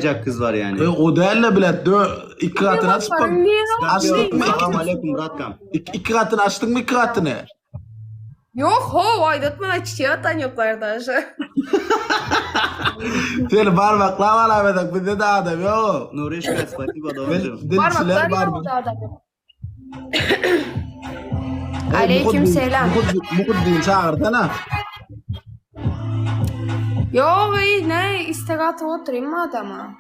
kız var yani. O değil de bile iki katını açıp bak. Açtık mı? Selamun aleyküm bratkam. İki katını açtık mı iki katını? Yok ho Aydat bana çiçeği atan yoklar da. Seni parmakla var Ahmet bizde de adam yok. Nuriş Spasibo doğrucu. Dilçiler var mı? Aleyküm selam. Mukuddin çağırdana. Yok ne istek atıp oturayım mı adama?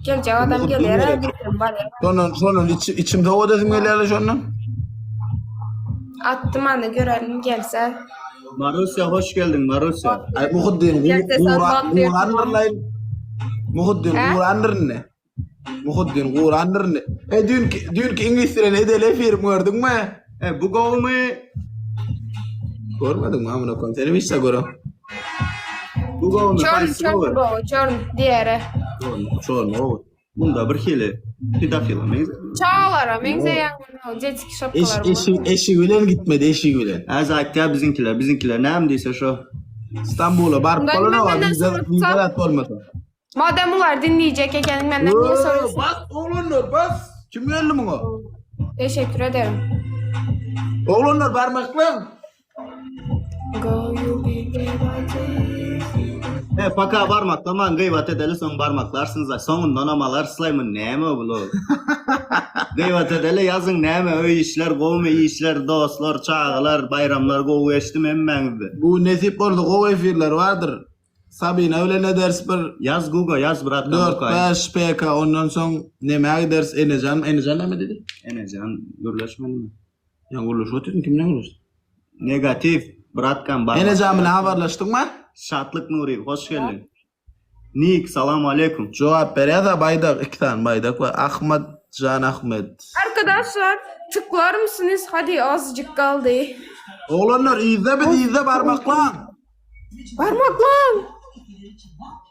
Gelecek adam gelir gittim bari. Sonun içimde o dedim geliyor şunun. Attım hani görelim gelse. Marusya hoş geldin Marusya. Ay Mukuddin Kur'an'ırlayın. Mukuddin Kur'an'ır ne? Mukuddin Kur'an'ır ne? Dünkü İngilizce ne de lefir gördün mü? Bu gol mu? Görmedin mi amına koyayım? Seni hiç de görüyorum. Bu gol mu? Çorn diğeri. Çoğun oğul. Bunda bir hili. Pedofil mi? Çağlara menze yangın jetski şapkalar. Eşi gülen gitmedi eşi gülen. Azak ya bizimkiler ne hem diyse şu. İstanbul'a barıp koluna var. Bizler olmadı. Madem ular dinleyecek ekenin benden niye soruyorsun? Bas oğlunlar bas. Kim geldi bunu? Teşekkür ederim. Oğlunlar parmakla. Paka parmaklaman gıyvat edeli son parmaklarsınız. Sonundan amalar slayımın neyme bu? Gıyvat edeli yazın neyme öy işler, kovme işler, dostlar, çağılar, bayramlar kovu eştim emmenizi. Bu nesip orada o efirler vardır. Sabine öyle ne ders bir Yaz Google yaz bırak. 4-5 PK ondan son ne ders Enecan ne mi dedi? Enecan gürleşmeli mi? Ya guruluş oturdun kimden guruluş? Negatif bırakkan bak. Enecan'la haberleştin mi? Şatlık Nuri hoş geldin. Nik selamu aleyküm. Cevap ver ya da Baydak iki tane Baydak var. Ahmet Can Ahmet. Arkadaşlar tıklar mısınız? Hadi azıcık kaldı. Oğlanlar izle parmakla. Parmakla.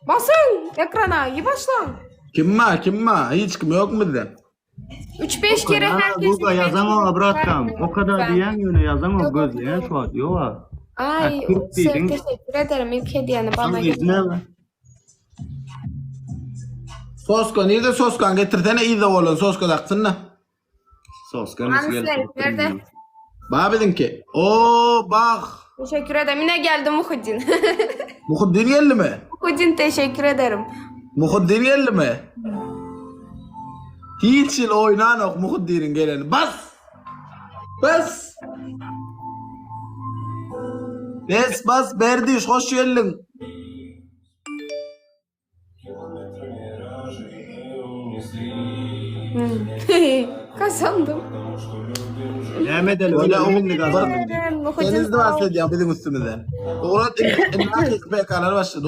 Basın ekrana iyi başlan. Kim ma? Hiç kim yok mu de? 3-5 kere herkes. Google yazamam bırakkam. O kadar diyen yöne yazamam gözleyen şu an. Yok. Ay teşekkür ederim ilk hediyeni bana getir. Soska nerede Soskan getirsene iyi de oğlan Soska taksın ne? Soska nasıl geldi? Nerede? Bana dedin ki bak. Teşekkür ederim yine geldi Muhuddin. Muhuddin geldi mi? Muhuddin teşekkür ederim. Muhuddin geldi mi? Hiç yıl oynan yok Muhuddin'in geleni. Bas! Bas Berdiş hoş geldin. Kazandım. Mehmet Ali öyle ümünlü kazandım. Deniz de bahsediyor bizim üstümüzden. Doğru envakit PK'lar başladı.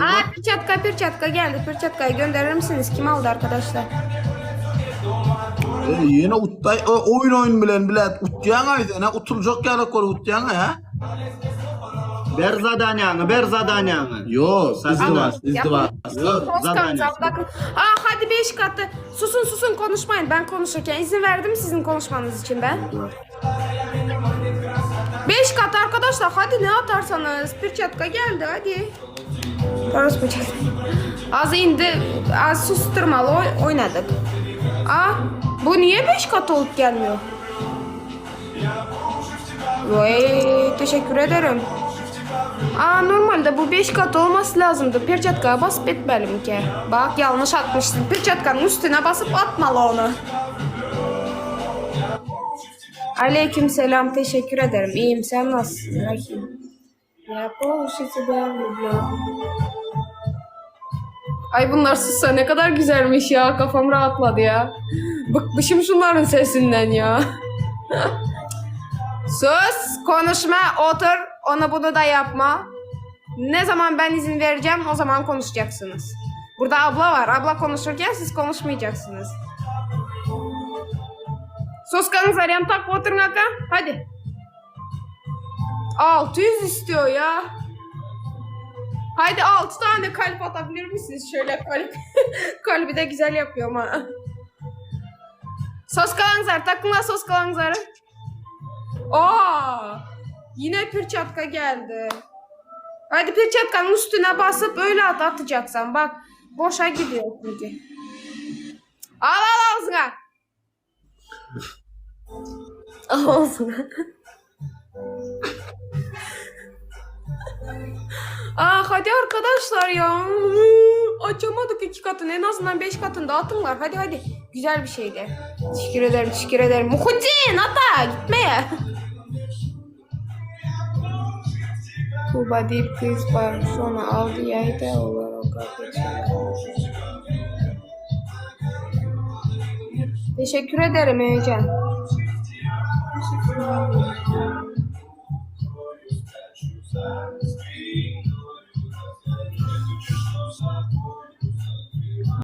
Pirçatka geldi. Pirçatka'yı gönderir misiniz? Kim aldı arkadaşlar? Yine oyun bilen utlayan aydı. Ne utulacak yani koru utlayan ya. Ber zadanyanı. Yo, izdivaç. Hadi 5 katı. Susun konuşmayın. Ben konuşurken izin verdim sizin konuşmanız için ben. 5 kat arkadaşlar. Hadi ne atarsanız. Pirçatka geldi hadi. Az indi. Az susturmalı oynadık. Bu niye 5 kat olup gelmiyor? Vay teşekkür ederim. Normalde bu 5 kat olması lazımdı. Pirçatka'ya basıp etmelim ki. Bak yanlış atmışsın. Pirçatka'nın üstüne basıp atmalı onu. Aleyküm selam teşekkür ederim. İyiyim sen nasılsın? Ya Ay bunlar sussa ne kadar güzelmiş ya. Kafam rahatladı ya. Bıkmışım şunların sesinden ya. Sus, konuşma, otur. Onu bunu da yapma. Ne zaman ben izin vereceğim o zaman konuşacaksınız. Burada abla var. Abla konuşurken siz konuşmayacaksınız. Soskanız arayan tak oturun aka. Hadi. 600 istiyor ya. Haydi 6 tane kalp atabilir misiniz? Şöyle kalp. Kalbi de güzel yapıyorum ha. Soskalanızlar. Takın la soskalanızları. Yine pirçatka geldi. Hadi pirçatkanın üstüne basıp öyle atacaksın. Bak Boşa gidiyor çünkü. Al ağzına. Al ağzına. Hadi arkadaşlar ya. Açamadık 2 katını. En azından 5 katını da atınlar. Hadi. Güzel bir şeydi. Teşekkür ederim. Muhittin ata gitmeye. Tuğba deyip kız var. Sonra aldı yayda olur o Teşekkür ederim Ece'm. Teşekkür ederim.